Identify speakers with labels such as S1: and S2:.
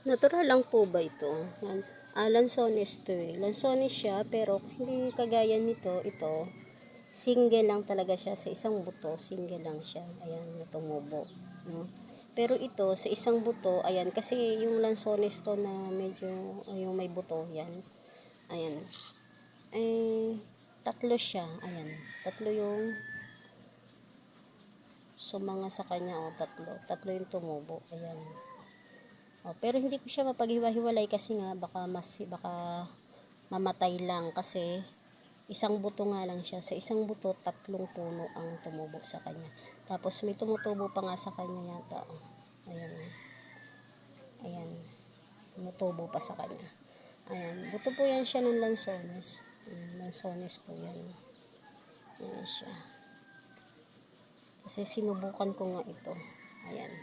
S1: Natural lang po ba ito? Yan. Lansones to eh. Lansones siya, pero hindi kagaya nito, ito. Single lang talaga siya sa isang buto. Single lang siya. Ayan, tumubo. No? Pero ito, sa isang buto, ayan, kasi yung lansones to na medyo, yung may buto, yan. Ayan. Eh, tatlo siya. Ayan. Tatlo yung sumanga sa kanya. O, tatlo. Tatlo yung tumubo. Ayan. Oh, pero hindi ko siya mapaghiwa-hiwalay kasi nga baka mamatay lang kasi isang buto nga lang siya. Sa isang buto, tatlong puno ang tumubo sa kanya. Tapos may tumutubo pa nga sa kanya yata. Oh. Ayan. Ayan. Tumutubo pa sa kanya. Ayan. Buto po yan siya ng lansones. Lansones po yan. Ayan siya. Kasi sinubukan ko nga ito. Ayan.